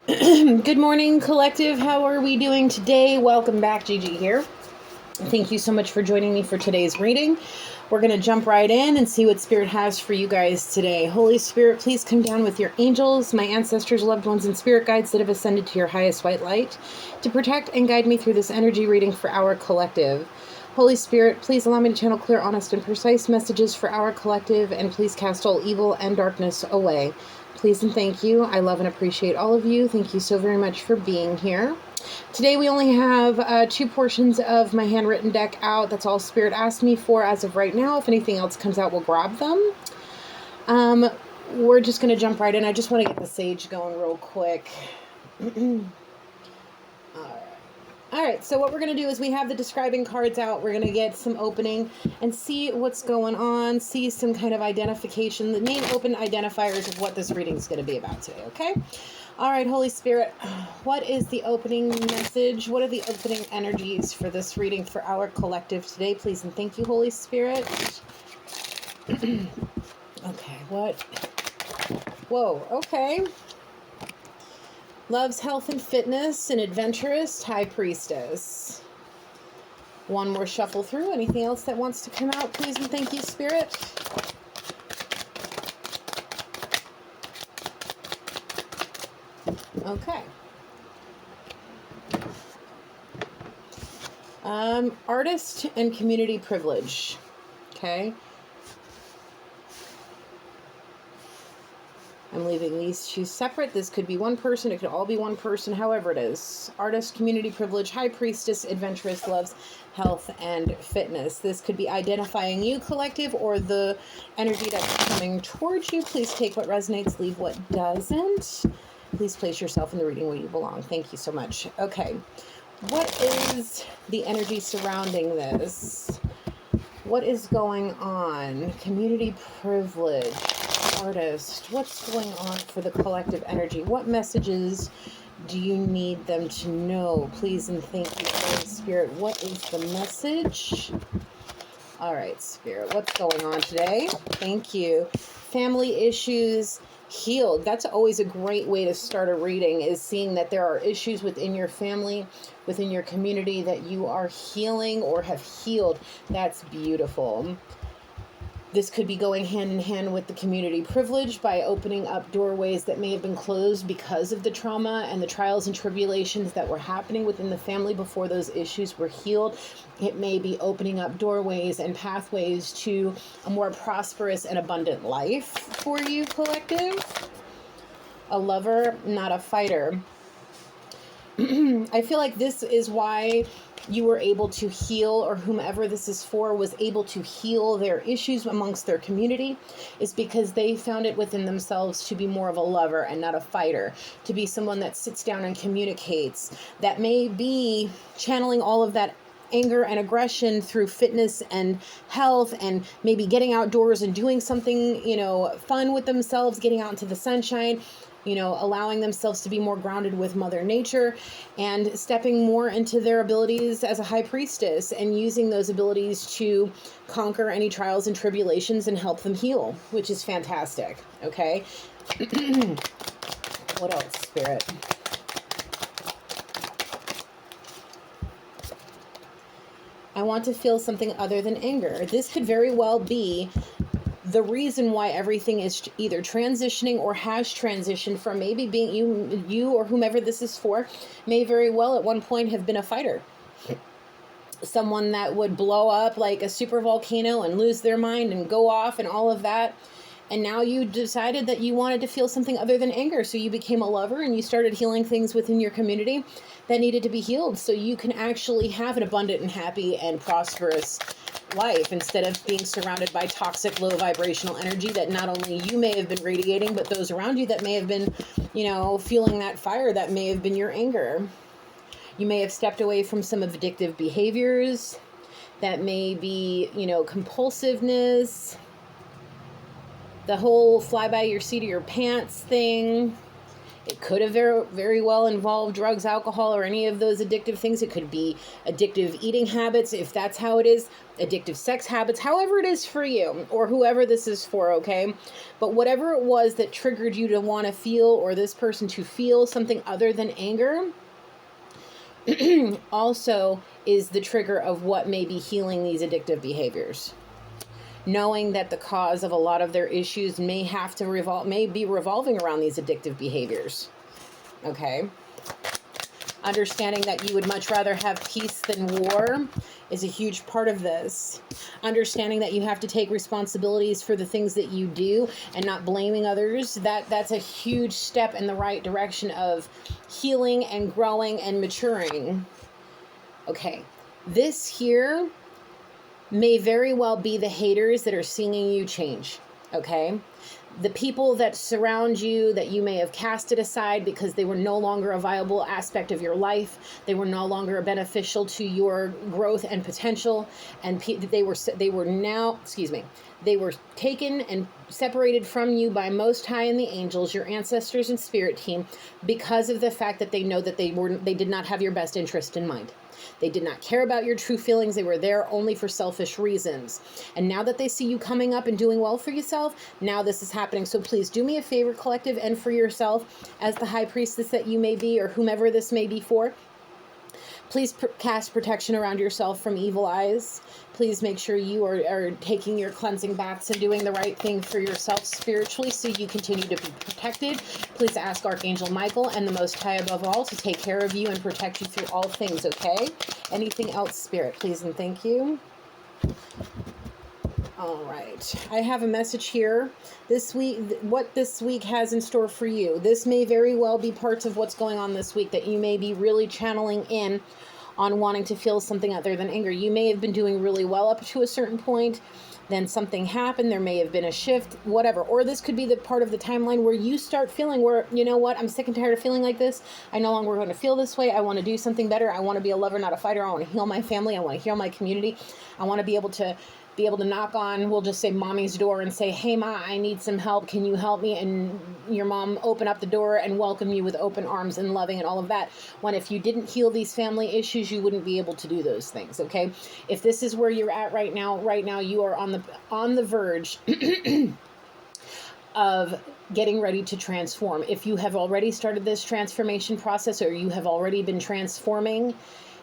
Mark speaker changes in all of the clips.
Speaker 1: Good morning, collective. How are we doing today? Welcome back, Gigi here. Thank you so much for joining me for today's reading. We're going to jump right in and see what Spirit has for you guys today. Holy Spirit, please come down with your angels, my ancestors, loved ones, and spirit guides that have ascended to your highest white light to protect and guide me through this energy reading for our collective. Holy Spirit, please allow me to channel clear, honest, and precise messages for our collective, and please cast all evil and darkness away. Please and thank you. I love and appreciate all of you. Thank you so very much for being here. Today we only have two portions of my handwritten deck out. That's all Spirit asked me for as of right now. If anything else comes out, we'll grab them. We're just going to jump right in. I just want to get the sage going real quick. All right, so what we're going to do is we have the describing cards out. We're going to get some opening and see what's going on, see some kind of identification, the main open identifiers of what this reading is going to be about today, okay? All right, Holy Spirit, what is the opening message? What are the opening energies for this reading for our collective today? Please and thank you, Holy Spirit. Okay, what? Whoa, okay. Loves health and fitness, an adventurous, high priestess. One more shuffle through. Anything else that wants to come out, please and thank you, Spirit. Okay. Artist and community privilege. Okay. I'm leaving these two separate. This could be one person. It could all be one person, however it is. Artist, community privilege, high priestess, adventurous, loves health and fitness. This could be identifying you, collective, or the energy that's coming towards you. Please take what resonates, leave what doesn't. Please place yourself in the reading where you belong. Thank you so much. Okay. What is the energy surrounding this? What is going on? Community privilege. Artist, what's going on for the collective energy? What messages do you need them to know? Please and thank you, Holy Spirit. What is the message? All right, Spirit, what's going on today? Thank you. Family issues healed. That's always a great way to start a reading, is seeing that there are issues within your family, within your community that you are healing or have healed. That's beautiful. This could be going hand in hand with the community privilege by opening up doorways that may have been closed because of the trauma and the trials and tribulations that were happening within the family before those issues were healed. It may be opening up doorways and pathways to a more prosperous and abundant life for you, collective. A lover, not a fighter. I feel like this is why you were able to heal, or whomever this is for was able to heal their issues amongst their community, is because they found it within themselves to be more of a lover and not a fighter, to be someone that sits down and communicates, that may be channeling all of that anger and aggression through fitness and health, and maybe getting outdoors and doing something, fun with themselves, getting out into the sunshine, allowing themselves to be more grounded with Mother Nature and stepping more into their abilities as a high priestess and using those abilities to conquer any trials and tribulations and help them heal, which is fantastic. Okay. What else, Spirit? I want to feel something other than anger. This could very well be the reason why everything is either transitioning or has transitioned from maybe being you or whomever this is for, may very well at one point have been a fighter. Someone that would blow up like a super volcano and lose their mind and go off and all of that. And now you decided that you wanted to feel something other than anger. So you became a lover and you started healing things within your community that needed to be healed. So you can actually have an abundant and happy and prosperous life instead of being surrounded by toxic, low vibrational energy that not only you may have been radiating, but those around you that may have been, feeling that fire that may have been your anger. You may have stepped away from some addictive behaviors that may be, compulsiveness, the whole fly by your seat of your pants thing. It could have very, very well involved drugs, alcohol, or any of those addictive things. It could be addictive eating habits, if that's how it is, addictive sex habits, however it is for you, or whoever this is for, okay? But whatever it was that triggered you to want to feel, or this person to feel something other than anger, also is the trigger of what may be healing these addictive behaviors. Knowing that the cause of a lot of their issues may be revolving around these addictive behaviors. Okay? Understanding that you would much rather have peace than war is a huge part of this. Understanding that you have to take responsibilities for the things that you do and not blaming others, that's a huge step in the right direction of healing and growing and maturing. Okay, this here may very well be the haters that are seeing you change, okay? The people that surround you that you may have casted aside because they were no longer a viable aspect of your life, they were no longer beneficial to your growth and potential, and they were taken and separated from you by Most High and the angels, your ancestors and spirit team, because of the fact that they know that they did not have your best interest in mind. They did not care about your true feelings. They were there only for selfish reasons. And now that they see you coming up and doing well for yourself, now this is happening. So please do me a favor, collective, and for yourself, as the high priestess that you may be, or whomever this may be for. Please cast protection around yourself from evil eyes. Please make sure you are taking your cleansing baths and doing the right thing for yourself spiritually so you continue to be protected. Please ask Archangel Michael and the Most High above all to take care of you and protect you through all things, okay? Anything else, Spirit, please and thank you. All right. I have a message here. This week, what this week has in store for you. This may very well be parts of what's going on this week that you may be really channeling in on wanting to feel something other than anger. You may have been doing really well up to a certain point. Then something happened. There may have been a shift, whatever. Or this could be the part of the timeline where you start feeling where, you know what, I'm sick and tired of feeling like this. I no longer want to feel this way. I want to do something better. I want to be a lover, not a fighter. I want to heal my family. I want to heal my community. I want to be able to knock on, we'll just say mommy's door and say, hey ma, I need some help. Can you help me? And your mom open up the door and welcome you with open arms and loving and all of that. When if you didn't heal these family issues, you wouldn't be able to do those things. Okay. If this is where you're at right now you are on the verge of getting ready to transform. If you have already started this transformation process or you have already been transforming,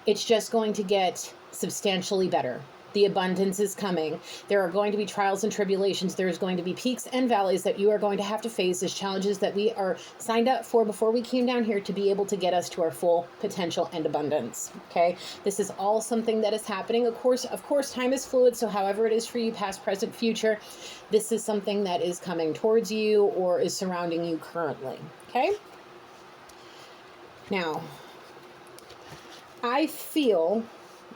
Speaker 1: it's just going to get substantially better. The abundance is coming. There are going to be trials and tribulations. There's going to be peaks and valleys that you are going to have to face as challenges that we are signed up for before we came down here to be able to get us to our full potential and abundance. Okay? This is all something that is happening. Of course, time is fluid, so however it is for you, past, present, future, this is something that is coming towards you or is surrounding you currently. Okay? Now, I feel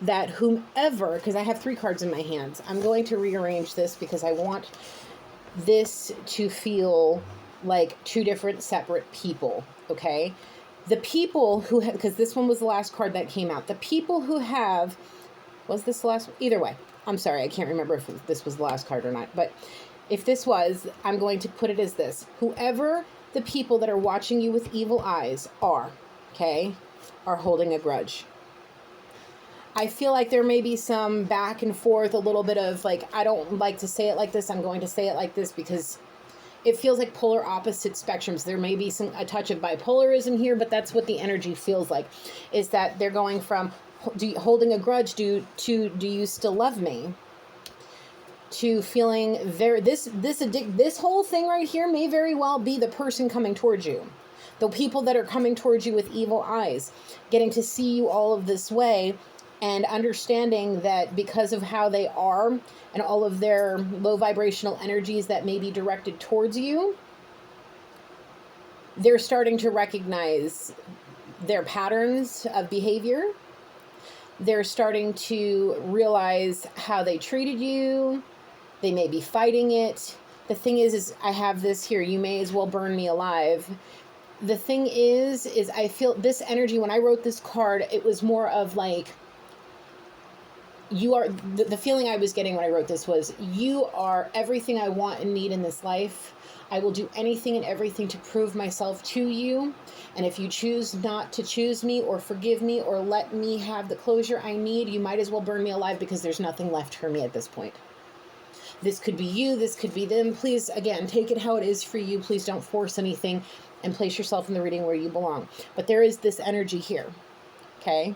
Speaker 1: that whomever, because I have 3 cards in my hands, I'm going to rearrange this because I want this to feel like 2 different separate people, okay? The people who have, because this one was the last card that came out, the people who have, was this the last, either way, I'm sorry, I can't remember if this was the last card or not, but if this was, I'm going to put it as this. Whoever the people that are watching you with evil eyes are, okay, are holding a grudge. I feel like there may be some back and forth, a little bit of like, I don't like to say it like this, I'm going to say it like this because it feels like polar opposite spectrums. There may be a touch of bipolarism here, but that's what the energy feels like, is that they're going from holding a grudge do you still love me? To feeling this whole thing right here may very well be the person coming towards you. The people that are coming towards you with evil eyes, getting to see you all of this way, and understanding that because of how they are and all of their low vibrational energies that may be directed towards you, they're starting to recognize their patterns of behavior. They're starting to realize how they treated you. They may be fighting it. The thing is I have this here. You may as well burn me alive. The thing is I feel this energy, when I wrote this card, it was more of like, you are, the feeling I was getting when I wrote this was, you are everything I want and need in this life. I will do anything and everything to prove myself to you. And if you choose not to choose me or forgive me or let me have the closure I need, you might as well burn me alive, because there's nothing left for me at this point. This could be you. This could be them. Please, again, take it how it is for you. Please don't force anything, and place yourself in the reading where you belong. But there is this energy here. Okay?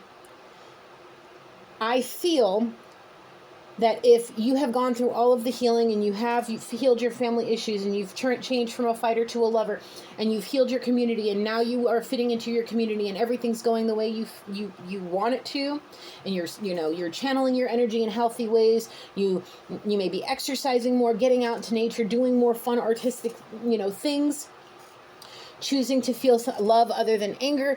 Speaker 1: I feel that if you have gone through all of the healing, and you've healed your family issues, and you've changed from a fighter to a lover, and you've healed your community, and now you are fitting into your community, and everything's going the way you want it to, and you're channeling your energy in healthy ways. You may be exercising more, getting out into nature, doing more fun artistic things, choosing to feel love other than anger,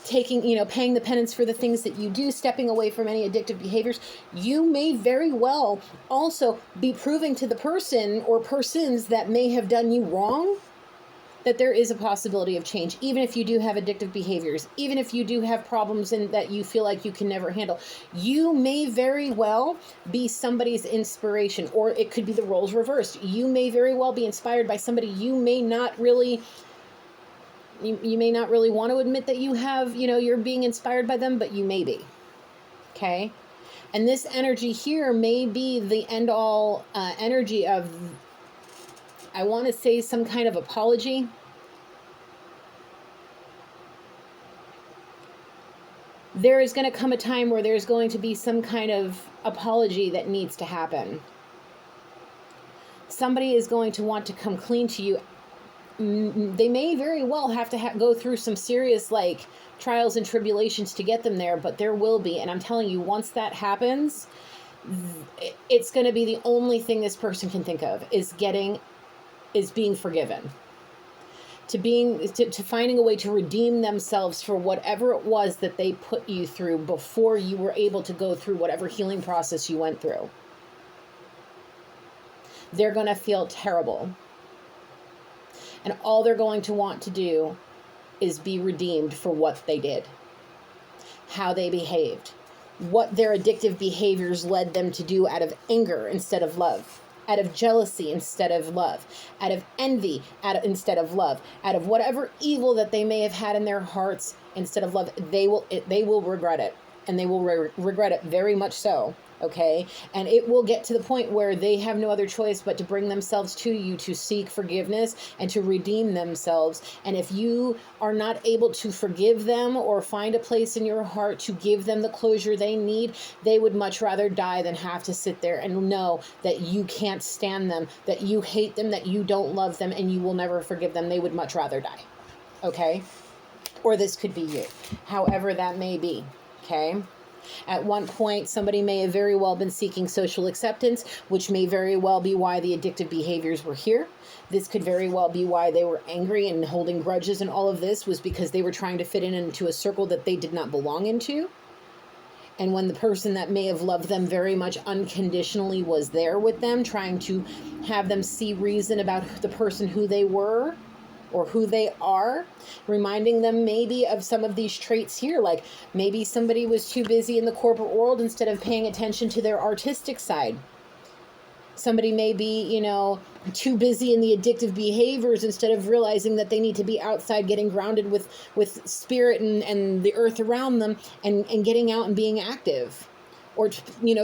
Speaker 1: paying the penance for the things that you do, stepping away from any addictive behaviors. You may very well also be proving to the person or persons that may have done you wrong that there is a possibility of change, even if you do have addictive behaviors, even if you do have problems and that you feel like you can never handle. You may very well be somebody's inspiration, or it could be the roles reversed. You may very well be inspired by somebody you may not really want to admit that you have, you're being inspired by them, but you may be. Okay? And this energy here may be the end-all energy of, I want to say, some kind of apology. There is going to come a time where there's going to be some kind of apology that needs to happen. Somebody is going to want to come clean to you. They may very well have to go through some serious trials and tribulations to get them there, but there will be. And I'm telling you, once that happens, it's going to be the only thing this person can think of is being forgiven, to finding a way to redeem themselves for whatever it was that they put you through before you were able to go through whatever healing process you went through. They're going to feel terrible. And all they're going to want to do is be redeemed for what they did, how they behaved, what their addictive behaviors led them to do out of anger instead of love, out of jealousy instead of love, out of envy instead of love, out of whatever evil that they may have had in their hearts instead of love. They will regret it, and they will regret it very much so. Okay? And it will get to the point where they have no other choice but to bring themselves to you to seek forgiveness and to redeem themselves. And if you are not able to forgive them or find a place in your heart to give them the closure they need, they would much rather die than have to sit there and know that you can't stand them, that you hate them, that you don't love them, and you will never forgive them. They would much rather die. Okay? Or this could be you. However that may be. Okay? At one point, somebody may have very well been seeking social acceptance, which may very well be why the addictive behaviors were here. This could very well be why they were angry and holding grudges, and all of this was because they were trying to fit into a circle that they did not belong into. And when the person that may have loved them very much unconditionally was there with them, trying to have them see reason about the person who they were, or who they are, reminding them maybe of some of these traits here, like maybe somebody was too busy in the corporate world instead of paying attention to their artistic side. Somebody may be, too busy in the addictive behaviors instead of realizing that they need to be outside getting grounded with spirit and the earth around them and getting out and being active. Or,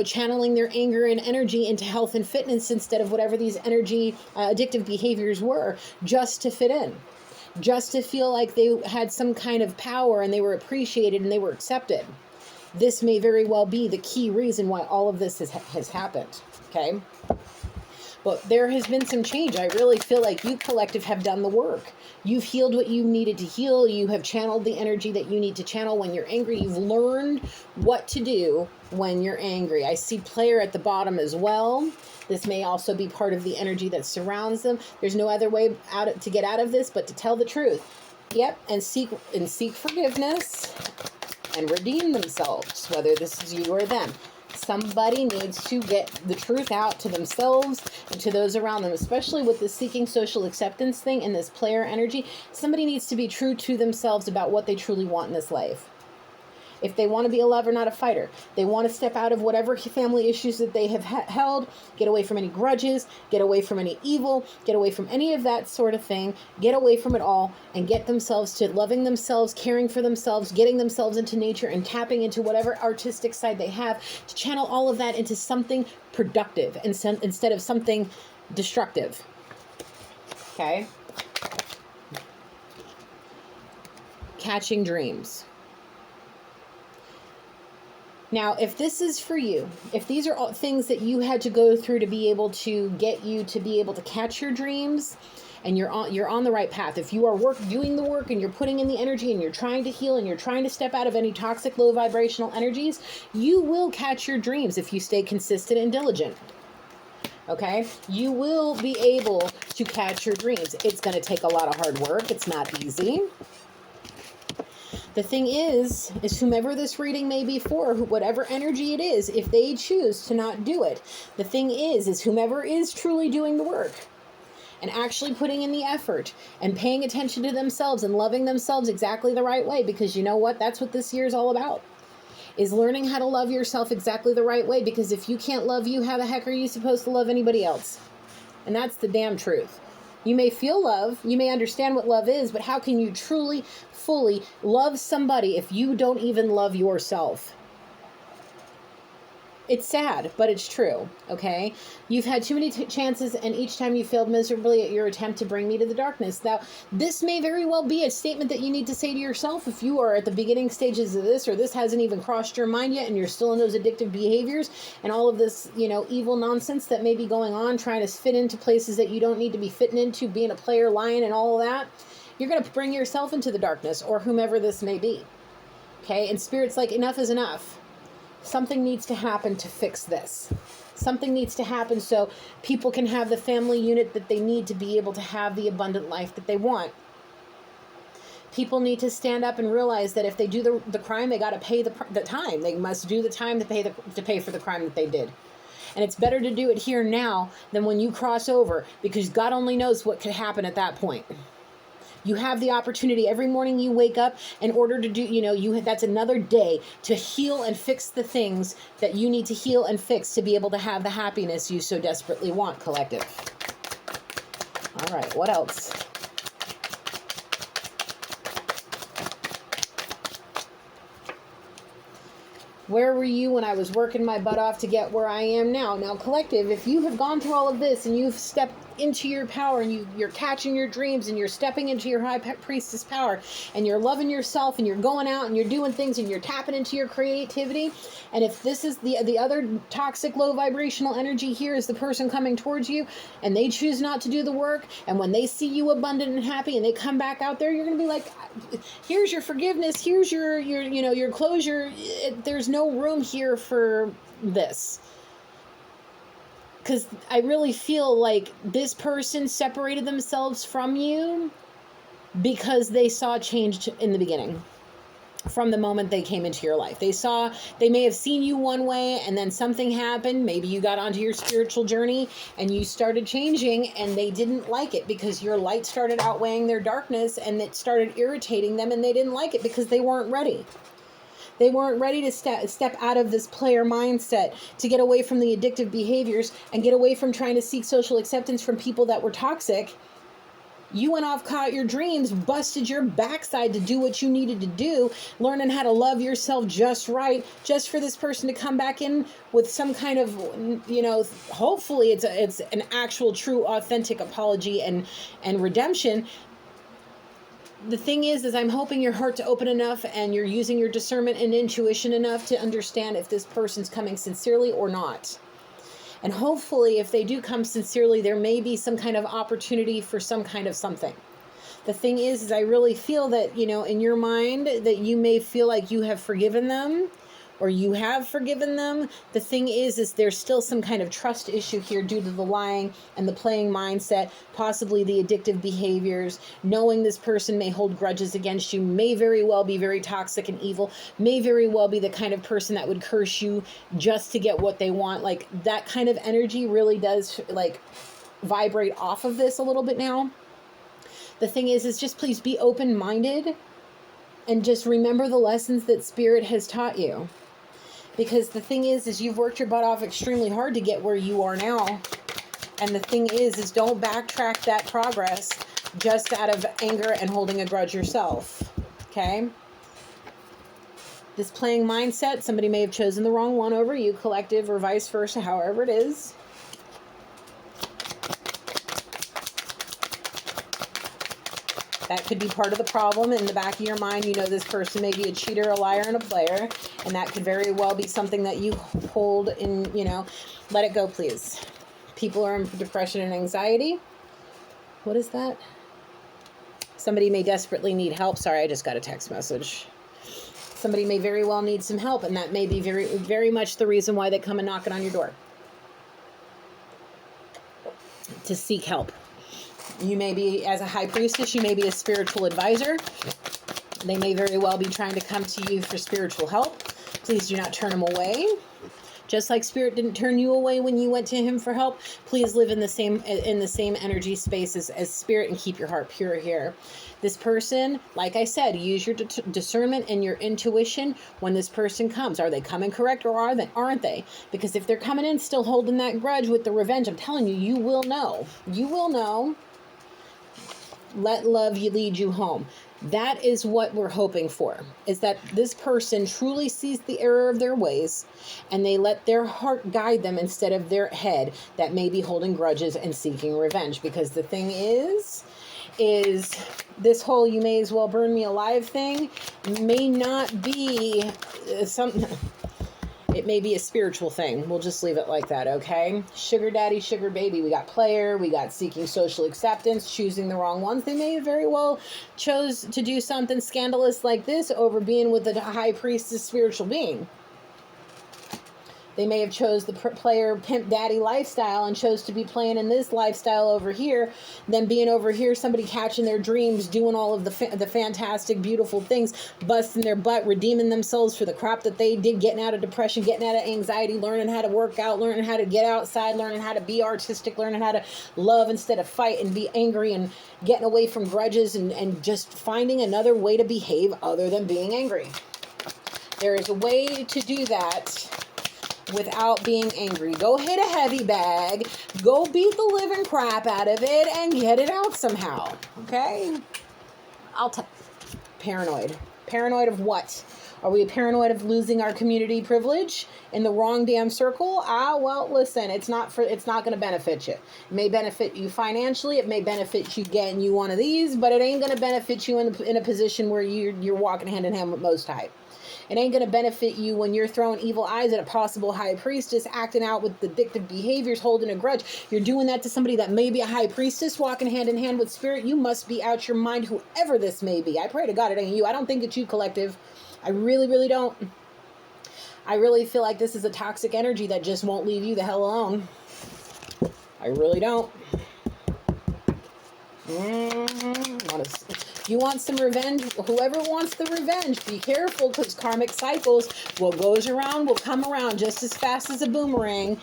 Speaker 1: channeling their anger and energy into health and fitness instead of whatever these addictive behaviors were, just to fit in, just to feel like they had some kind of power and they were appreciated and they were accepted. This may very well be the key reason why all of this has happened, okay? But there has been some change. I really feel like you, collective, have done the work. You've healed what you needed to heal. You have channeled the energy that you need to channel when you're angry. You've learned what to do when you're angry. I see player at the bottom as well. This may also be part of the energy that surrounds them. There's no other way to get out of this but to tell the truth. Yep, and seek forgiveness and redeem themselves, whether this is you or them. Somebody needs to get the truth out to themselves and to those around them, especially with the seeking social acceptance thing and this player energy. Somebody needs to be true to themselves about what they truly want in this life. If they want to be a lover, not a fighter, they want to step out of whatever family issues that they have held, get away from any grudges, get away from any evil, get away from any of that sort of thing, get away from it all, and get themselves to loving themselves, caring for themselves, getting themselves into nature, and tapping into whatever artistic side they have to channel all of that into something productive instead of something destructive. Okay? Catching dreams. Now, if this is for you, if these are all things that you had to go through to be able to get you to be able to catch your dreams, and you're on the right path. If you are doing the work and you're putting in the energy and you're trying to heal and you're trying to step out of any toxic, low vibrational energies, you will catch your dreams if you stay consistent and diligent. Okay? You will be able to catch your dreams. It's going to take a lot of hard work. It's not easy. The thing is whomever this reading may be for, whatever energy it is, if they choose to not do it, the thing is whomever is truly doing the work and actually putting in the effort and paying attention to themselves and loving themselves exactly the right way, because you know what? That's what this year is all about, is learning how to love yourself exactly the right way, because if you can't love you, how the heck are you supposed to love anybody else? And that's the damn truth. You may feel love, you may understand what love is, but how can you truly, fully love somebody if you don't even love yourself? It's sad, but it's true, okay? You've had too many chances, and each time you failed miserably at your attempt to bring me to the darkness. Now, this may very well be a statement that you need to say to yourself if you are at the beginning stages of this, or this hasn't even crossed your mind yet, and you're still in those addictive behaviors and all of this, evil nonsense that may be going on, trying to fit into places that you don't need to be fitting into, being a player, lying, and all of that. You're going to bring yourself into the darkness, or whomever this may be, okay? And Spirit's like, enough is enough. Something needs to happen to fix this. Something needs to happen so people can have the family unit that they need to be able to have the abundant life that they want. People need to stand up and realize that if they do the crime, they got to pay the time. They must do the time to pay for the crime that they did. And it's better to do it here now than when you cross over, because God only knows what could happen at that point. You have the opportunity every morning you wake up in order to do, that's another day to heal and fix the things that you need to heal and fix to be able to have the happiness you so desperately want, collective. All right, what else? Where were you when I was working my butt off to get where I am now? Now, collective, if you have gone through all of this and you've stepped into your power and you're catching your dreams and you're stepping into your high priestess power and you're loving yourself and you're going out and you're doing things and you're tapping into your creativity, and if this is the other toxic low vibrational energy here is the person coming towards you and they choose not to do the work, and when they see you abundant and happy and they come back out there, you're going to be like, here's your forgiveness, here's your closure. There's no room here for this. Because I really feel like this person separated themselves from you because they saw change in the beginning. From the moment they came into your life. They may have seen you one way and then something happened. Maybe you got onto your spiritual journey and you started changing and they didn't like it because your light started outweighing their darkness and it started irritating them and they didn't like it because they weren't ready. They weren't ready to step out of this player mindset, to get away from the addictive behaviors and get away from trying to seek social acceptance from people that were toxic. You went off, caught your dreams, busted your backside to do what you needed to do, learning how to love yourself just right, just for this person to come back in with some kind of, hopefully it's an actual, true, authentic apology and redemption. The thing is I'm hoping your heart's open enough and you're using your discernment and intuition enough to understand if this person's coming sincerely or not. And hopefully, if they do come sincerely, there may be some kind of opportunity for some kind of something. The thing is I really feel that, in your mind, that you may feel like you have forgiven them or you have forgiven them. The thing is there's still some kind of trust issue here due to the lying and the playing mindset, possibly the addictive behaviors. Knowing this person may hold grudges against you, may very well be very toxic and evil, may very well be the kind of person that would curse you just to get what they want. Like, that kind of energy really does vibrate off of this a little bit now. The thing is just please be open-minded And just remember the lessons that Spirit has taught you. Because the thing is you've worked your butt off extremely hard to get where you are now. And the thing is don't backtrack that progress just out of anger and holding a grudge yourself. Okay? This playing mindset, somebody may have chosen the wrong one over you, collective, or vice versa, however it is. That could be part of the problem. In the back of your mind, you know this person may be a cheater, a liar, and a player. And that could very well be something that you hold in, let it go, please. People are in depression and anxiety. What is that? Somebody may desperately need help. Sorry, I just got a text message. Somebody may very well need some help, and that may be very, very much the reason why they come and knocking on your door. To seek help. You may be, as a high priestess, you may be a spiritual advisor. They may very well be trying to come to you for spiritual help. Please do not turn them away. Just like Spirit didn't turn you away when you went to him for help, please live in the same energy space as Spirit and keep your heart pure here. This person, like I said, use your discernment and your intuition when this person comes. Are they coming correct or aren't they? Because if they're coming in still holding that grudge with the revenge, I'm telling you, you will know. You will know. Let love lead you home. That is what we're hoping for, is that this person truly sees the error of their ways and they let their heart guide them instead of their head that may be holding grudges and seeking revenge. Because the thing is this whole you may as well burn me alive thing may not be something. It may be a spiritual thing. We'll just leave it like that, okay? Sugar daddy, sugar baby. We got player. We got seeking social acceptance, choosing the wrong ones. They may very well chose to do something scandalous like this over being with a high priestess spiritual being. They may have chose the player pimp daddy lifestyle and chose to be playing in this lifestyle over here, then being over here, somebody catching their dreams, doing all of the fantastic, beautiful things, busting their butt, redeeming themselves for the crap that they did, getting out of depression, getting out of anxiety, learning how to work out, learning how to get outside, learning how to be artistic, learning how to love instead of fight and be angry, and getting away from grudges and just finding another way to behave other than being angry. There is a way to do that without being angry. Go hit a heavy bag, go beat the living crap out of it, and get it out somehow. Okay? Paranoid. Paranoid of what? Are we paranoid of losing our community privilege in the wrong damn circle? Well, listen, it's not going to benefit you. It may benefit you financially. It may benefit you getting you one of these, but it ain't going to benefit you in a position where you're walking hand in hand with Most High. It ain't going to benefit you when you're throwing evil eyes at a possible high priestess, acting out with addictive behaviors, holding a grudge. You're doing that to somebody that may be a high priestess, walking hand in hand with Spirit. You must be out your mind, whoever this may be. I pray to God it ain't you. I don't think it's you, collective. I really, really don't. I really feel like this is a toxic energy that just won't leave you the hell alone. I really don't. If you want some revenge, whoever wants the revenge, be careful, because karmic cycles, what goes around will come around just as fast as a boomerang.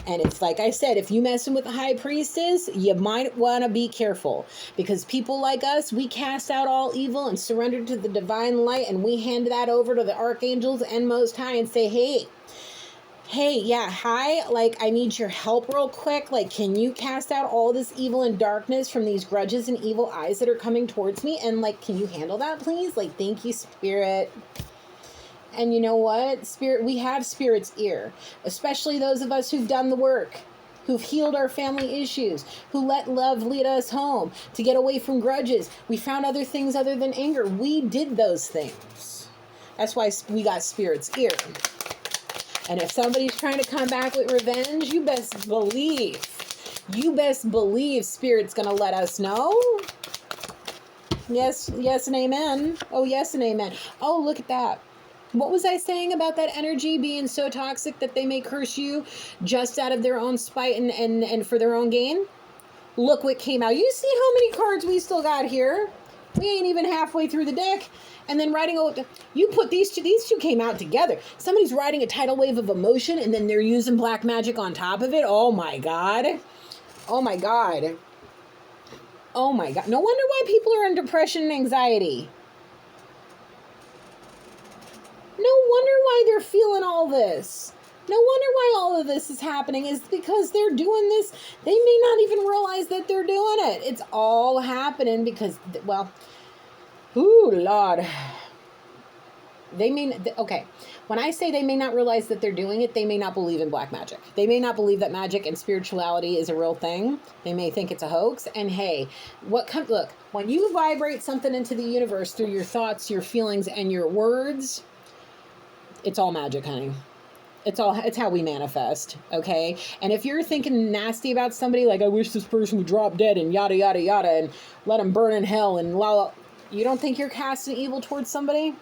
Speaker 1: And it's like I said, if you messing with the high priestess, you might want to be careful, because people like us, we cast out all evil and surrender to the divine light, and we hand that over to the archangels and Most High and say, hey, yeah, hi, like, I need your help real quick. Like, can you cast out all this evil and darkness from these grudges and evil eyes that are coming towards me? And, like, can you handle that, please? Like, thank you, Spirit. And you know what? Spirit, we have Spirit's ear, especially those of us who've done the work, who've healed our family issues, who let love lead us home to get away from grudges. We found other things other than anger. We did those things. That's why we got Spirit's ear. And if somebody's trying to come back with revenge, you best believe Spirit's going to let us know. Yes, and amen. Oh, yes, and amen. Oh, look at that. What was I saying about that energy being so toxic that they may curse you just out of their own spite and for their own gain? Look what came out. You see how many cards we still got here? We ain't even halfway through the deck. And then you put these two came out together. Somebody's riding a tidal wave of emotion, and then they're using black magic on top of it. Oh my God. Oh my God. Oh my God. No wonder why people are in depression and anxiety. why they're feeling all this. No wonder why all of this is happening is because they're doing this. They may not even realize that they're doing it. It's all happening because, well, ooh, Lord. They may, okay, when I say they may not realize that they're doing it, they may not believe in black magic. They may not believe that magic and spirituality is a real thing. They may think it's a hoax. And hey, look, when you vibrate something into the universe through your thoughts, your feelings, and your words, it's all magic, honey. It's how we manifest, okay? And if you're thinking nasty about somebody, like, I wish this person would drop dead and yada, yada, yada, and let them burn in hell and la, you don't think you're casting evil towards somebody?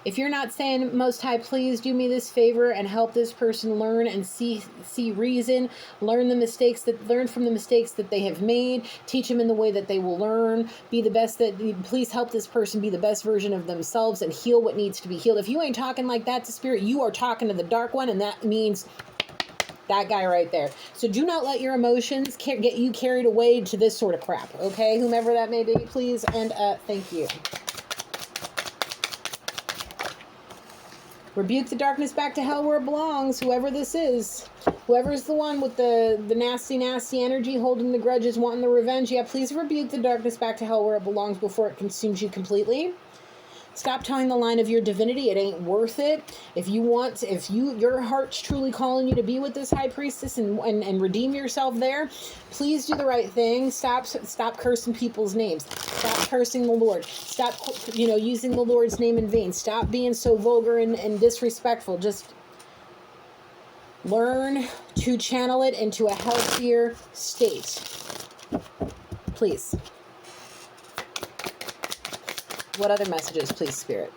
Speaker 1: If you're not saying, Most High, please do me this favor and help this person learn and see reason, learn from the mistakes that they have made, teach them in the way that they will learn, please help this person be the best version of themselves and heal what needs to be healed. If you ain't talking like that to spirit, you are talking to the dark one, and that means that guy right there. So do not let your emotions get you carried away to this sort of crap, okay? Whomever that may be, please, and thank you. Rebuke the darkness back to hell where it belongs, whoever this is. Whoever's the one with the nasty, nasty energy, holding the grudges, wanting the revenge. Yeah, please rebuke the darkness back to hell where it belongs before it consumes you completely. Stop towing the line of your divinity. It ain't worth it. If your heart's truly calling you to be with this high priestess and redeem yourself there, please do the right thing. Stop cursing people's names. Stop cursing the Lord. Stop, using the Lord's name in vain. Stop being so vulgar and disrespectful. Just learn to channel it into a healthier state. Please. What other messages, please, Spirit?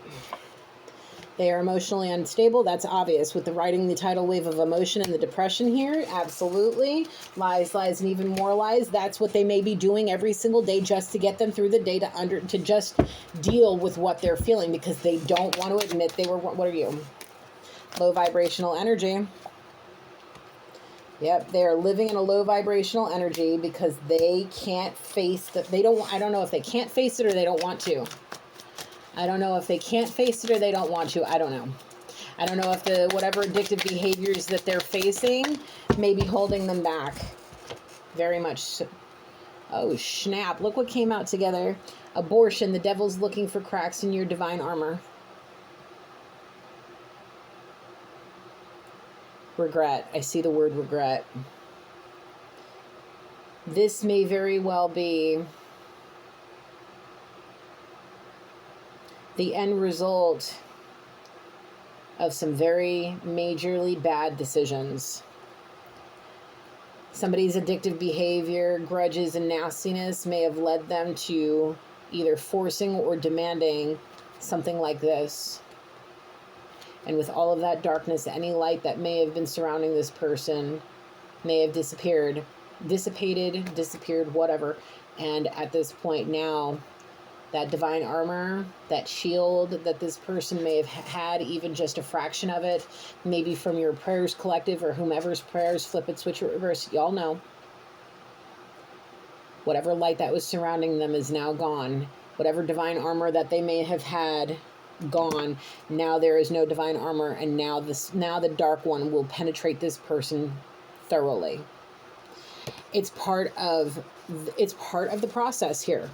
Speaker 1: They are emotionally unstable. That's obvious with the riding the tidal wave of emotion and the depression here. Absolutely. Lies, and even more lies. That's what they may be doing every single day just to get them through the day to just deal with what they're feeling because they don't want to admit they were, what are you? Low vibrational energy. Yep, they are living in a low vibrational energy because they can't face I don't know if they can't face it or they don't want to. I don't know if they can't face it or they don't want to. I don't know. I don't know if whatever addictive behaviors that they're facing may be holding them back. Very much so. Oh, snap. Look what came out together. Abortion. The devil's looking for cracks in your divine armor. Regret. I see the word regret. This may very well be the end result of some very majorly bad decisions. Somebody's addictive behavior, grudges, and nastiness may have led them to either forcing or demanding something like this. And with all of that darkness, any light that may have been surrounding this person may have dissipated, whatever. And at this point now, that divine armor, that shield that this person may have had, even just a fraction of it, maybe from your prayers collective or whomever's prayers, flip it, switch it, reverse, y'all know. Whatever light that was surrounding them is now gone. Whatever divine armor that they may have had, gone. Now there is no divine armor, and now the dark one will penetrate this person thoroughly. It's part of the process here.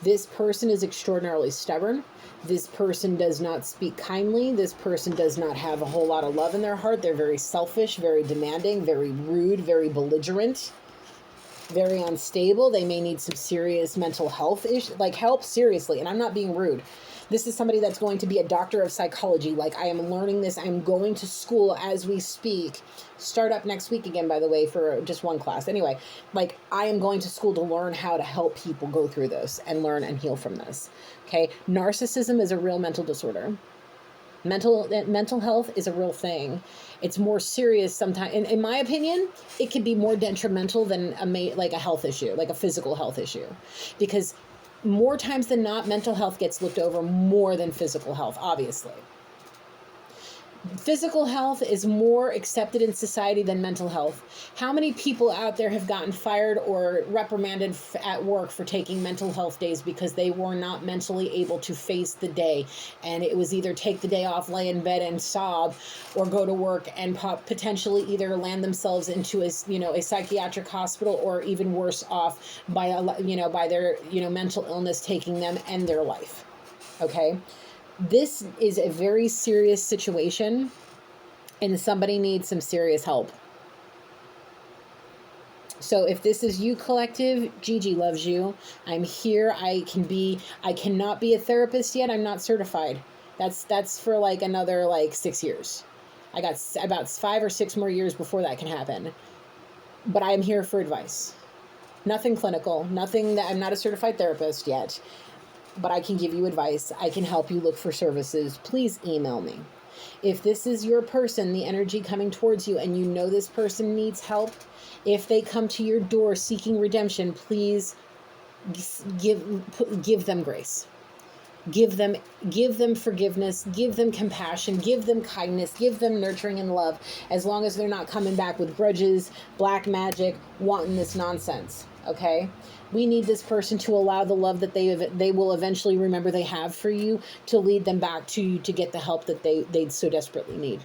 Speaker 1: This person is extraordinarily stubborn. This person does not speak kindly. This person does not have a whole lot of love in their heart. They're very selfish, very demanding, very rude, very belligerent, very unstable. They may need some serious mental health issues, like help, seriously. And I'm not being rude. This is somebody that's going to be a doctor of psychology. Like, I am learning this. I'm going to school as we speak. Start up next week again, by the way, for just one class. Anyway, like, I am going to school to learn how to help people go through this and learn and heal from this. Okay? Narcissism is a real mental disorder. Mental health is a real thing. It's more serious sometimes. In my opinion, it can be more detrimental than a health issue, like a physical health issue. Because more times than not, mental health gets looked over more than physical health, obviously. Physical health is more accepted in society than mental health. How many people out there have gotten fired or reprimanded at work for taking mental health days because they were not mentally able to face the day? And it was either take the day off, lay in bed and sob, or go to work and potentially either land themselves into a psychiatric hospital, or even worse off by their mental illness taking them and their life. Okay? This is a very serious situation, and somebody needs some serious help. So if this is you, collective, Gigi loves you. I'm here. I cannot be a therapist yet. I'm not certified. That's for like another 6 years. I got about 5 or 6 more years before that can happen. But I'm here for advice. Nothing clinical, nothing that I'm not a certified therapist yet. But I can give you advice. I can help you look for services. Please email me. If this is your person, the energy coming towards you, and you know this person needs help, if they come to your door seeking redemption, please give them grace. Give them forgiveness, give them compassion, give them kindness, give them nurturing and love, as long as they're not coming back with grudges, black magic, wanting this nonsense. Okay? We need this person to allow the love that they will eventually remember they have for you to lead them back to you to get the help that they so desperately need.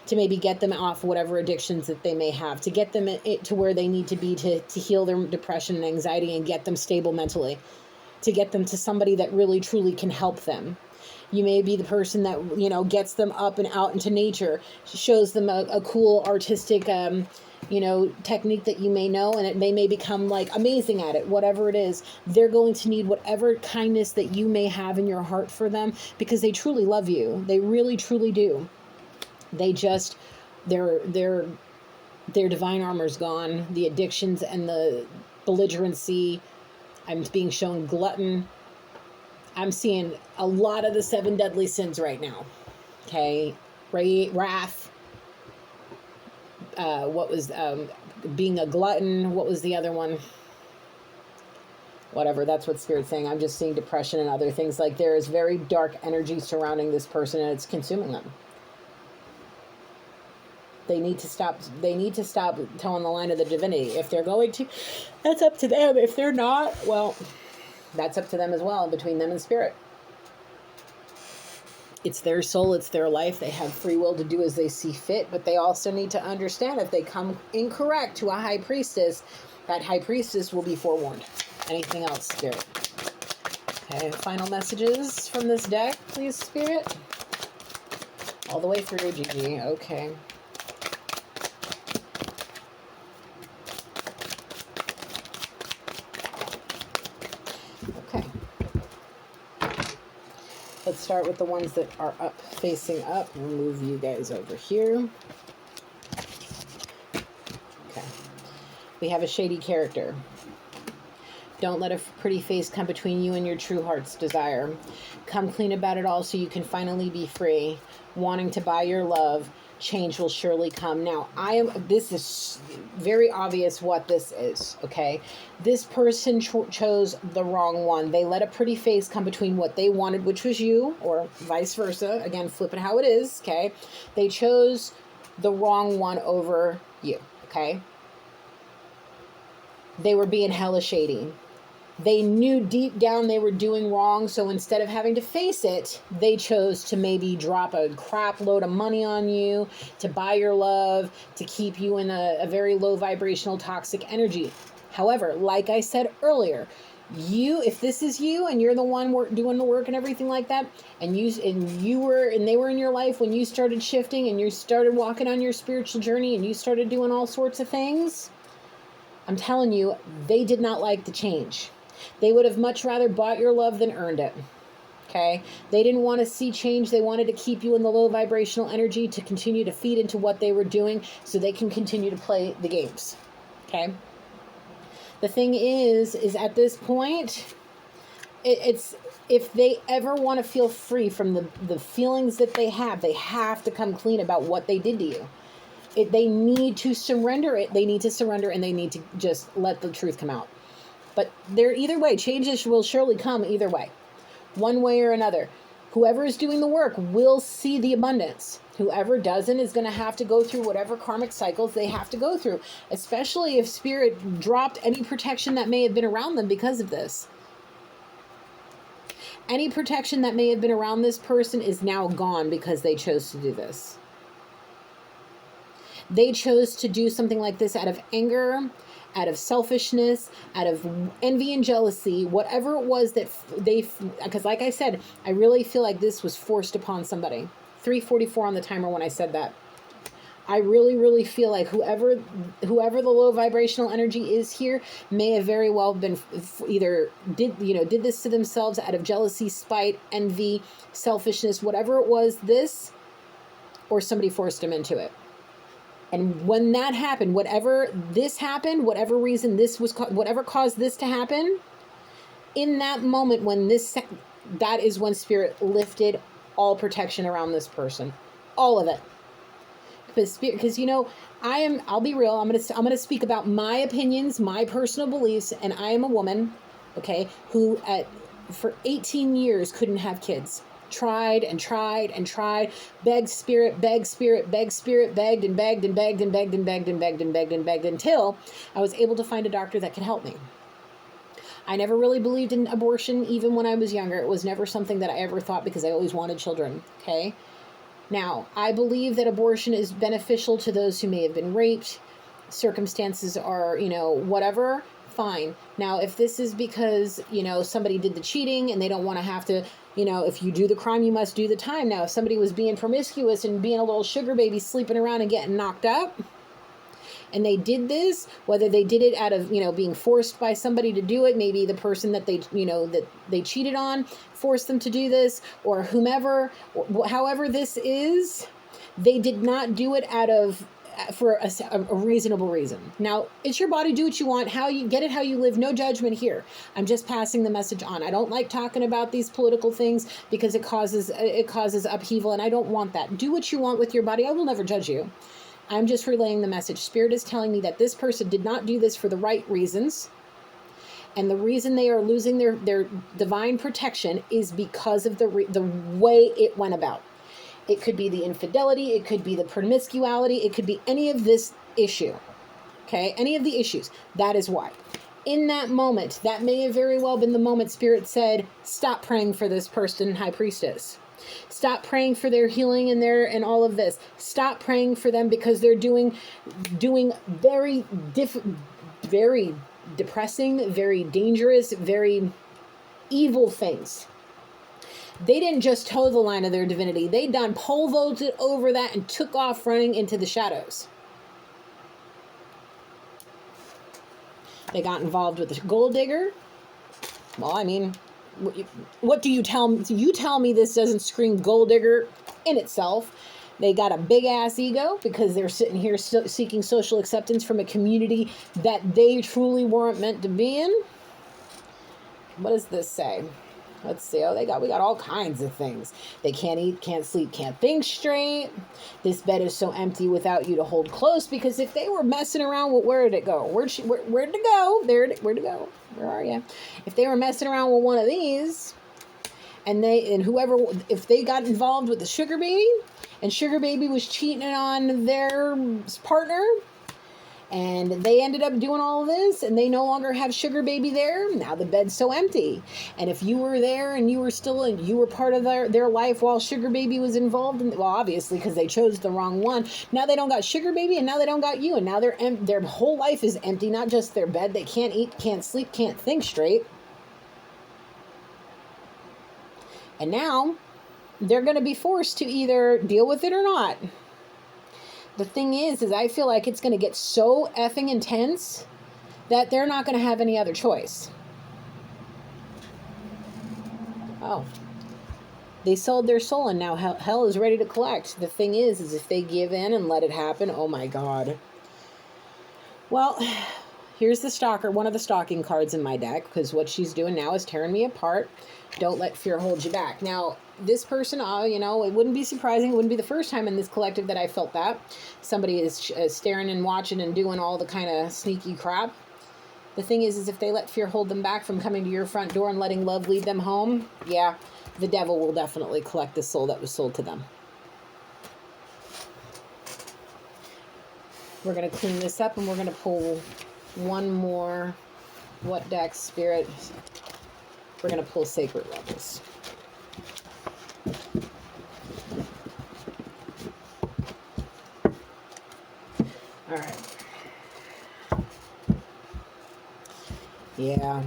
Speaker 1: To maybe get them off whatever addictions that they may have, to get them to where they need to be to heal their depression and anxiety and get them stable mentally, to get them to somebody that really truly can help them. You may be the person that, gets them up and out into nature, shows them a cool artistic technique that you may know, and they may become amazing at it. Whatever it is, they're going to need whatever kindness that you may have in your heart for them, because they truly love you. They really truly do. They just their divine armor's gone. The addictions and the belligerency. I'm being shown glutton. I'm seeing a lot of the 7 deadly sins right now. Okay, wrath. What was being a glutton? What was the other one? Whatever, that's what Spirit's saying. I'm just seeing depression and other things. There is very dark energy surrounding this person, and it's consuming them. They need to stop. They need to stop towing the line of the divinity. If they're going to, that's up to them. If they're not, well, that's up to them as well, between them and Spirit. It's their soul, it's their life. They have free will to do as they see fit, but they also need to understand if they come incorrect to a high priestess, that high priestess will be forewarned. Anything else, Spirit? Okay, final messages from this deck, please, Spirit. All the way through, Gigi. Okay. Okay. Let's start with the ones that are up, facing up. We'll move you guys over here. Okay. We have a shady character. Don't let a pretty face come between you and your true heart's desire. Come clean about it all so you can finally be free. Wanting to buy your love, change will surely come. Now, this is very obvious what this is, okay? This person chose the wrong one. They let a pretty face come between what they wanted, which was you, or vice versa. Again, flip it how it is, okay? They chose the wrong one over you, okay? They were being hella shady. They knew deep down they were doing wrong, so instead of having to face it, they chose to maybe drop a crap load of money on you, to buy your love, to keep you in a very low vibrational toxic energy. However, like I said earlier, if this is you and you're the one doing the work and everything like that, and they were in your life when you started shifting and you started walking on your spiritual journey and you started doing all sorts of things, I'm telling you, they did not like the change. They would have much rather bought your love than earned it. Okay? They didn't want to see change. They wanted to keep you in the low vibrational energy to continue to feed into what they were doing so they can continue to play the games. Okay? The thing is at this point, it's if they ever want to feel free from the feelings that they have to come clean about what they did to you. They need to surrender it. They need to surrender, and they need to just let the truth come out. But either way, changes will surely come either way. One way or another. Whoever is doing the work will see the abundance. Whoever doesn't is going to have to go through whatever karmic cycles they have to go through, especially if spirit dropped any protection that may have been around them because of this. Any protection that may have been around this person is now gone because they chose to do this. They chose to do something like this out of anger, out of selfishness, out of envy and jealousy, whatever it was that because like I said, I really feel like this was forced upon somebody. 3:44 on the timer when I said that. I really, really feel like whoever the low vibrational energy is here may have very well been either did this to themselves out of jealousy, spite, envy, selfishness, whatever it was, or somebody forced them into it. And when that happened, whatever reason whatever caused this to happen, in that moment that is when spirit lifted all protection around this person, all of it. Because I'll be real. I'm gonna speak about my opinions, my personal beliefs, and I am a woman, okay, who for 18 years couldn't have kids. Tried and tried and tried, begged spirit, begged spirit, begged spirit, begged and begged and begged and begged and begged and begged and begged and begged until I was able to find a doctor that could help me. I never really believed in abortion, even when I was younger. It was never something that I ever thought because I always wanted children, okay? Now, I believe that abortion is beneficial to those who may have been raped. Circumstances are, whatever, fine. Now, if this is because, somebody did the cheating and they don't want to have to, if you do the crime, you must do the time. Now, if somebody was being promiscuous and being a little sugar baby, sleeping around and getting knocked up, and they did this, whether they did it out of, being forced by somebody to do it, maybe the person that they cheated on forced them to do this, or whomever, however this is, they did not do it for a reasonable reason. Now, it's your body, do what you want, how you get it, how you live, no judgment here. I'm just passing the message on. I don't like talking about these political things because it causes upheaval, and I don't want that. Do what you want with your body. I will never judge you. I'm just relaying the message. Spirit is telling me that this person did not do this for the right reasons. And the reason they are losing their divine protection is because of the way it went about. It could be the infidelity. It could be the promiscuity. It could be any of this issue. Okay? Any of the issues. That is why. In that moment, that may have very well been the moment Spirit said, stop praying for this person, High Priestess. Stop praying for their healing and all of this. Stop praying for them because they're doing very depressing, very dangerous, very evil things. They didn't just toe the line of their divinity. They done pole vaulted over that and took off running into the shadows. They got involved with the gold digger. Well, I mean, what do you tell me? You tell me this doesn't scream gold digger in itself. They got a big ass ego because they're sitting here seeking social acceptance from a community that they truly weren't meant to be in. What does this say? Let's see. Oh, we got all kinds of things. They can't eat, can't sleep, can't think straight. This bed is so empty without you to hold close, because if they were messing around with, where did it go? Where'd it go? Where'd it go? Where are you? If they were messing around with one of these, if they got involved with the sugar baby, and sugar baby was cheating on their partner, and they ended up doing all of this, and they no longer have sugar baby there. Now the bed's so empty. And if you were there and you were part of their life while sugar baby was involved, well, obviously because they chose the wrong one. Now they don't got sugar baby, and now they don't got you, and now their whole life is empty. Not just their bed. They can't eat, can't sleep, can't think straight. And now they're going to be forced to either deal with it or not. The thing is I feel like it's going to get so effing intense that they're not going to have any other choice. Oh. They sold their soul, and now hell is ready to collect. The thing is if they give in and let it happen, oh my God. Well, here's the stalker, one of the stalking cards in my deck, because what she's doing now is tearing me apart. Don't let fear hold you back. Now, this person, it wouldn't be surprising. It wouldn't be the first time in this collective that I felt that. Somebody is staring and watching and doing all the kind of sneaky crap. The thing is if they let fear hold them back from coming to your front door and letting love lead them home, yeah, the devil will definitely collect the soul that was sold to them. We're going to clean this up, and we're going to pull one more. What deck, Spirit? We're going to pull Sacred Levels. All right. Yeah,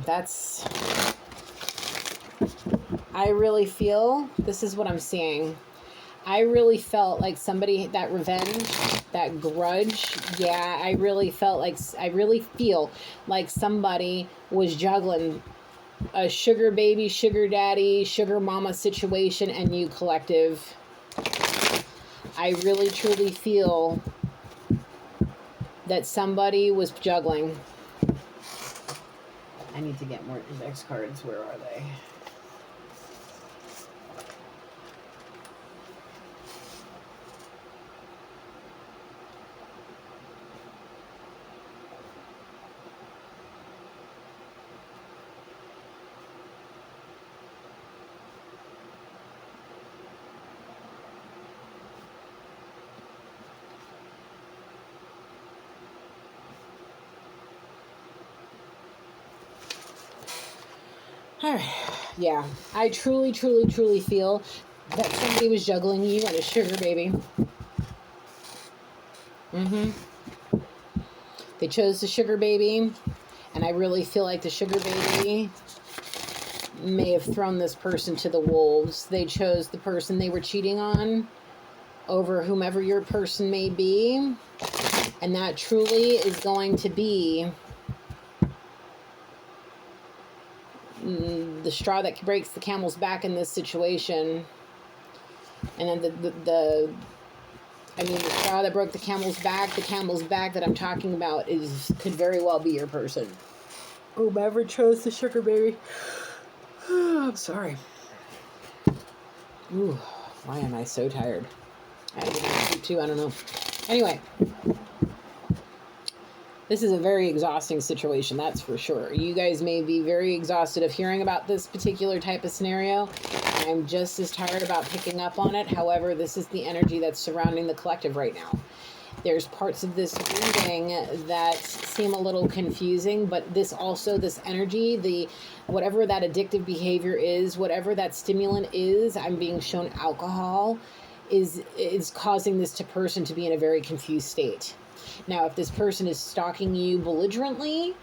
Speaker 1: I really feel, this is what I'm seeing. I really felt like somebody, that revenge, that grudge, yeah, I really feel like somebody was juggling a sugar baby, sugar daddy, sugar mama situation and you, collective. I really truly feel that somebody was juggling. I need to get more index cards. Where are they? All right. Yeah, I truly, truly, truly feel that somebody was juggling you and a sugar baby. They chose the sugar baby, and I really feel like the sugar baby may have thrown this person to the wolves. They chose the person they were cheating on over whomever your person may be, and that truly is going to be the straw that breaks the camel's back in this situation. And then the straw that broke the camel's back that I'm talking about could very well be your person. Whomever chose the sugar baby. I'm sorry. Ooh, why am I so tired? I didn't sleep too, I don't know. Anyway, this is a very exhausting situation, that's for sure. You guys may be very exhausted of hearing about this particular type of scenario. I'm just as tired about picking up on it. However, this is the energy that's surrounding the collective right now. There's parts of this reading that seem a little confusing, but this energy, whatever that addictive behavior is, whatever that stimulant is, I'm being shown alcohol, is causing this person to be in a very confused state. Now, if this person is stalking you belligerently,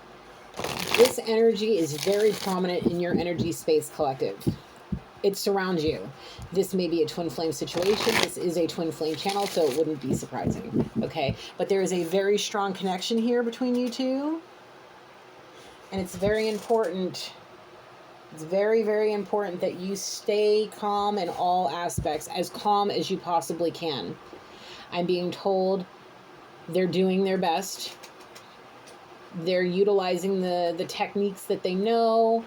Speaker 1: this energy is very prominent in your energy space, collective. It surrounds you. This may be a twin flame situation. This is a twin flame channel, so it wouldn't be surprising. Okay? But there is a very strong connection here between you two. And it's very important. It's very, very important that you stay calm in all aspects, as calm as you possibly can. I'm being told they're doing their best. They're utilizing the techniques that they know,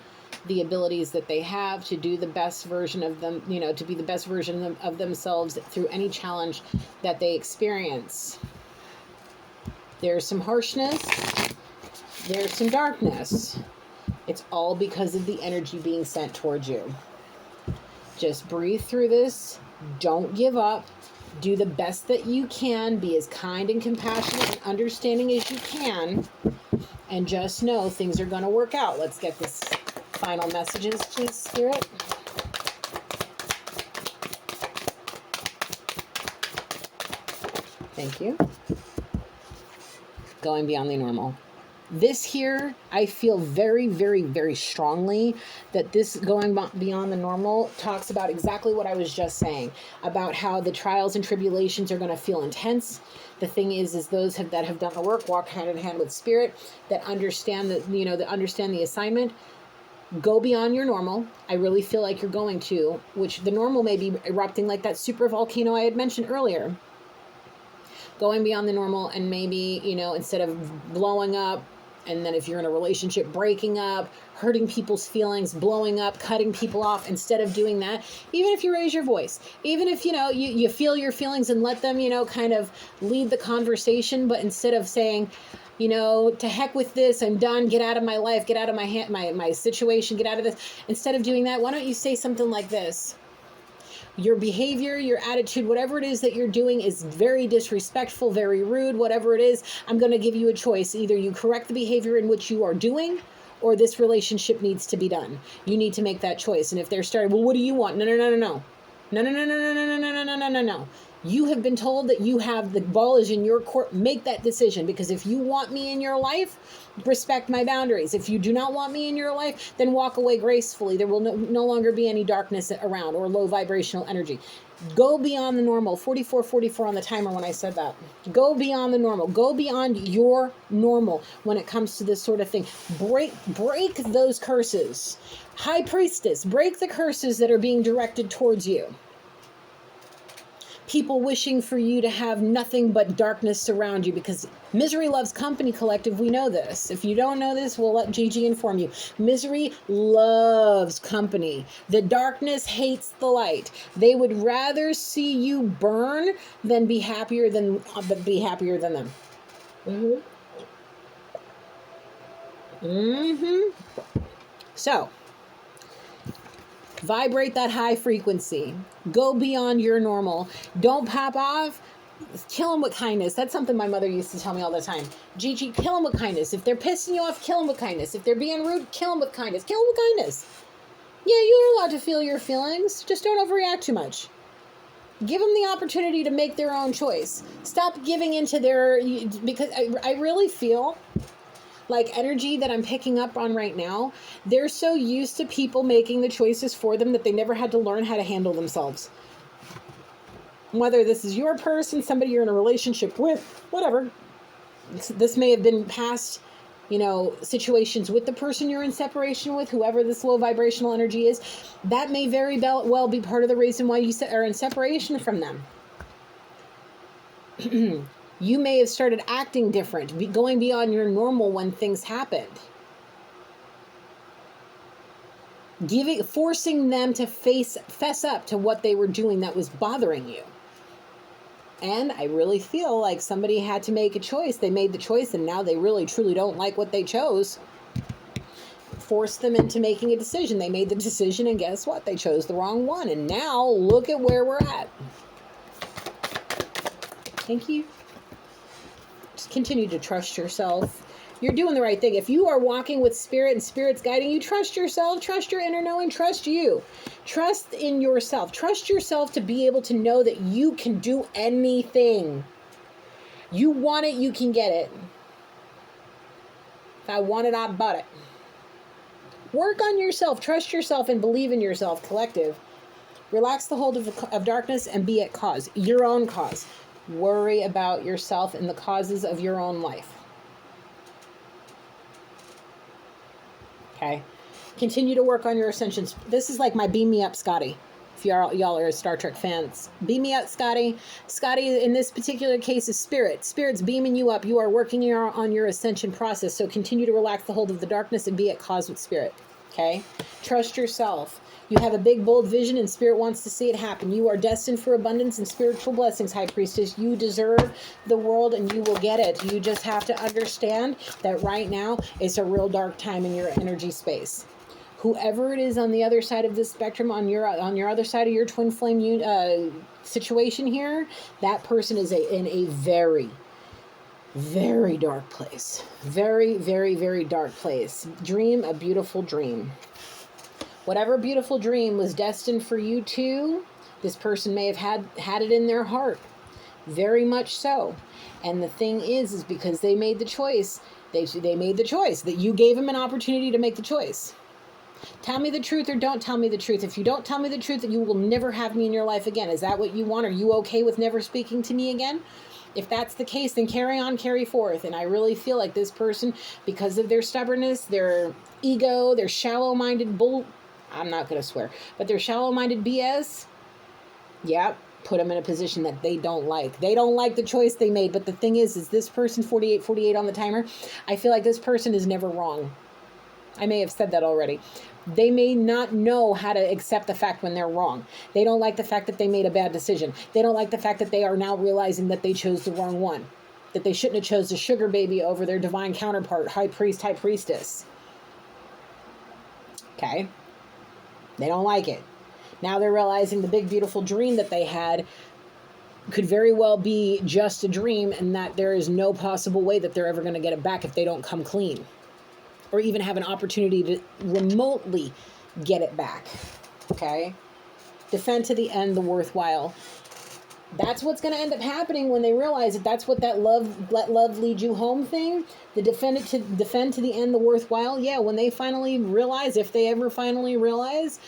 Speaker 1: the abilities that they have to do the best version of them, to be the best version of themselves through any challenge that they experience. There's some harshness. There's some darkness. It's all because of the energy being sent towards you. Just breathe through this. Don't give up. Do the best that you can. Be as kind and compassionate and understanding as you can. And just know things are going to work out. Let's get this final messages, please, Spirit. Thank you. Going beyond the normal. This here, I feel very, very, very strongly that this going beyond the normal talks about exactly what I was just saying, about how the trials and tribulations are going to feel intense. The thing is those that have done the work, walk hand in hand with Spirit, that understand the assignment, go beyond your normal. I really feel like you're going to, which the normal may be erupting like that super volcano I had mentioned earlier. Going beyond the normal, and maybe, instead of blowing up, and then if you're in a relationship, breaking up, hurting people's feelings, blowing up, cutting people off, instead of doing that, even if you raise your voice, even if, you feel your feelings and let them, kind of lead the conversation, but instead of saying, to heck with this, I'm done, get out of my life, get out of my situation, get out of this. Instead of doing that, why don't you say something like this? Your behavior, your attitude, whatever it is that you're doing is very disrespectful, very rude, whatever it is. I'm going to give you a choice. Either you correct the behavior in which you are doing, or this relationship needs to be done. You need to make that choice. And if they're starting, well, what do you want? No, no, no, no, no. No, no, no, no, no, no, no, no, no, no, no, no. You have been told that you have the ball is in your court. Make that decision, because if you want me in your life, respect my boundaries. If you do not want me in your life, then walk away gracefully. There will no longer be any darkness around or low vibrational energy. Go beyond the normal. 44 on the timer when I said that. Go beyond the normal. Go beyond your normal when it comes to this sort of thing. Break those curses. High Priestess, break the curses that are being directed towards you. People wishing for you to have nothing but darkness surround you, because misery loves company, collective. We know this. If you don't know this, we'll let Gigi inform you. Misery loves company. The darkness hates the light. They would rather see you burn than be happier than them. So, vibrate that high frequency. Go beyond your normal. Don't pop off. Kill them with kindness. That's something my mother used to tell me all the time. Gigi, kill them with kindness. If they're pissing you off, kill them with kindness. If they're being rude, kill them with kindness. Kill them with kindness. Yeah, you're allowed to feel your feelings. Just don't overreact too much. Give them the opportunity to make their own choice. Stop giving into their... Because I really feel... like energy that I'm picking up on right now, they're so used to people making the choices for them that they never had to learn how to handle themselves. Whether this is your person, somebody you're in a relationship with, whatever. This may have been past, situations with the person you're in separation with, whoever this low vibrational energy is. That may very well be part of the reason why you are in separation from them. You may have started acting different, going beyond your normal when things happened. Forcing them to fess up to what they were doing that was bothering you. And I really feel like somebody had to make a choice. They made the choice, and now they really, truly don't like what they chose. Forced them into making a decision. They made the decision, and guess what? They chose the wrong one. And now, look at where we're at. Thank you. Just continue to trust yourself. You're doing the right thing. If you are walking with spirit and spirit's guiding you, trust yourself, trust your inner knowing, trust you. Trust in yourself. Trust yourself to be able to know that you can do anything. You want it, you can get it. If I want it, I bought it. Work on yourself, trust yourself, and believe in yourself, collective. Relax the hold of darkness and be at cause, your own cause. Worry about yourself and the causes of your own life. Okay? Continue to work on your ascensions. This is like my beam me up, Scotty. If y'all are Star Trek fans. Beam me up, Scotty. Scotty, in this particular case, is spirit. Spirit's beaming you up. You are working on your ascension process. So continue to relax the hold of the darkness and be at cause with spirit. Okay? Trust yourself. You have a big, bold vision, and spirit wants to see it happen. You are destined for abundance and spiritual blessings, High Priestess. You deserve the world, and you will get it. You just have to understand that right now it's a real dark time in your energy space. Whoever it is on the other side of this spectrum, on your other side of your twin flame situation here, that person is in a very, very dark place. Very, very, very dark place. Dream a beautiful dream. Whatever beautiful dream was destined for you too, this person may have had it in their heart. Very much so. And the thing is because they made the choice, they made the choice that you gave them an opportunity to make the choice. Tell me the truth or don't tell me the truth. If you don't tell me the truth, you will never have me in your life again. Is that what you want? Are you okay with never speaking to me again? If that's the case, then carry on, carry forth. And I really feel like this person, because of their stubbornness, their ego, their shallow-minded I'm not going to swear, but their shallow-minded BS, put them in a position that they don't like. They don't like the choice they made. But the thing is this person, 48 on the timer, I feel like this person is never wrong. I may have said that already. They may not know how to accept the fact when they're wrong. They don't like the fact that they made a bad decision. They don't like the fact that they are now realizing that they chose the wrong one. that they shouldn't have chose the sugar baby over their divine counterpart, high priest, high priestess. Okay? They don't like it. Now they're realizing the big, beautiful dream that they had could very well be just a dream, and that there is no possible way that they're ever going to get it back if they don't come clean, or even have an opportunity to remotely get it back. Okay? Defend to the end the worthwhile. That's what's going to end up happening when they realize that that's what that let love lead you home thing, the defend to the end the worthwhile. Yeah, when they finally realize, if they ever finally realize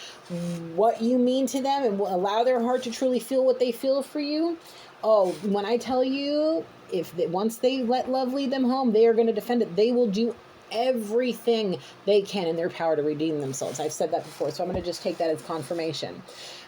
Speaker 1: what you mean to them and will allow their heart to truly feel what they feel for you. Oh, when I tell you, once they let love lead them home, they are going to defend it. They will do everything they can in their power to redeem themselves. I've said that before, so I'm going to just take that as confirmation.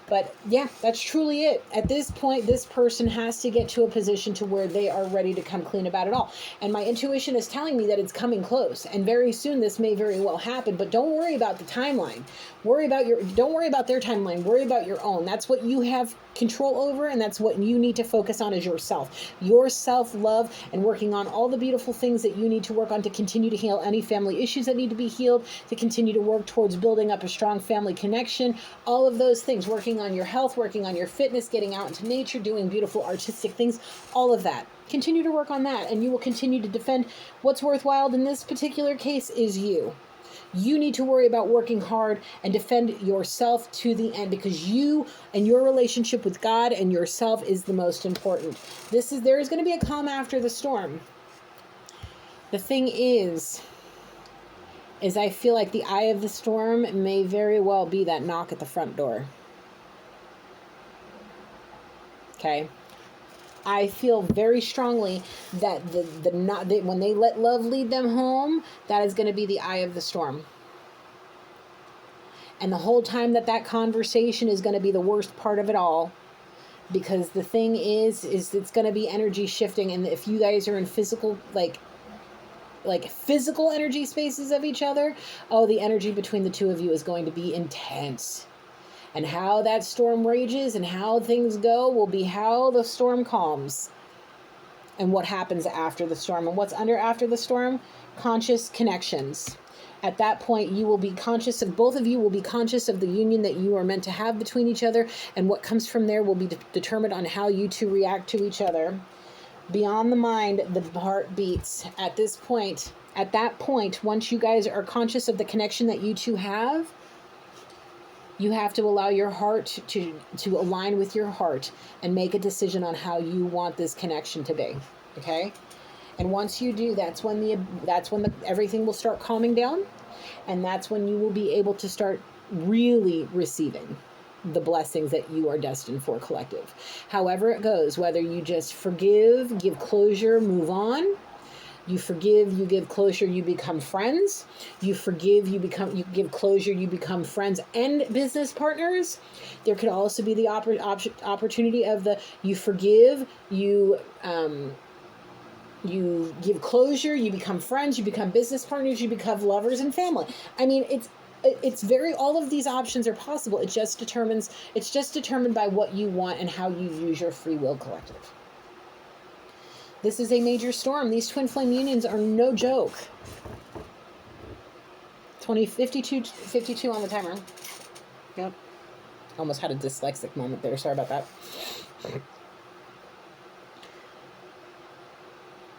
Speaker 1: But yeah, that's truly it. At this point, this person has to get to a position to where they are ready to come clean about it all. And my intuition is telling me that it's coming close. And very soon this may very well happen. But don't worry about the timeline. Don't worry about their timeline. Worry about your own. That's what you have control over, and that's what you need to focus on, is yourself. Your self-love, and working on all the beautiful things that you need to work on to continue to heal any family issues that need to be healed, to continue to work towards building up a strong family connection, all of those things, working on your health, working on your fitness, getting out into nature, doing beautiful artistic things, all of that. Continue to work on that, and you will continue to defend what's worthwhile. In this particular case is you. You need to worry about working hard and defend yourself to the end, because you and your relationship with God and yourself is the most important. There is going to be a calm after the storm. The thing is I feel like the eye of the storm may very well be that knock at the front door. Okay? I feel very strongly that when they let love lead them home, that is going to be the eye of the storm. And the whole time that conversation is going to be the worst part of it all, because the thing is it's going to be energy shifting. And if you guys are in physical, like physical energy spaces of each other, oh, the energy between the two of you is going to be intense. And how that storm rages and how things go will be how the storm calms and what happens after the storm. And what's after the storm? Conscious connections. At that point, you will be conscious of, both of you will be conscious of the union that you are meant to have between each other. And what comes from there will be determined on how you two react to each other. Beyond the mind, the heart beats. At that point, once you guys are conscious of the connection that you two have, you have to allow your heart to align with your heart and make a decision on how you want this connection to be. Okay? And once you do, that's when everything will start calming down, and that's when you will be able to start really receiving the blessings that you are destined for collective. However it goes, whether you just forgive, give closure, move on. You forgive, you give closure, you become friends. You forgive, you give closure, you become friends and business partners. There could also be the opportunity of you forgive, you give closure, you become friends, you become business partners, you become lovers and family. I mean, it's very, all of these options are possible. It's just determined by what you want and how you use your free will collective. This is a major storm. These twin flame unions are no joke. 52 on the timer. Yep. Almost had a dyslexic moment there. Sorry about that.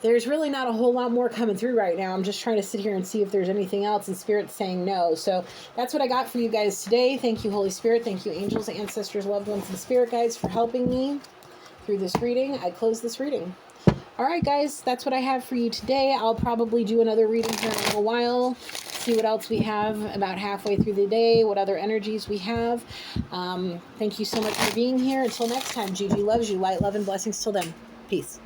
Speaker 1: There's really not a whole lot more coming through right now. I'm just trying to sit here and see if there's anything else, and Spirit's saying no. So that's what I got for you guys today. Thank you, Holy Spirit. Thank you, angels, ancestors, loved ones, and spirit guides for helping me through this reading. I close this reading. All right, guys, that's what I have for you today. I'll probably do another reading here in a little while, see what else we have about halfway through the day, what other energies we have. Thank you so much for being here. Until next time, Gigi loves you. Light, love, and blessings till then. Peace.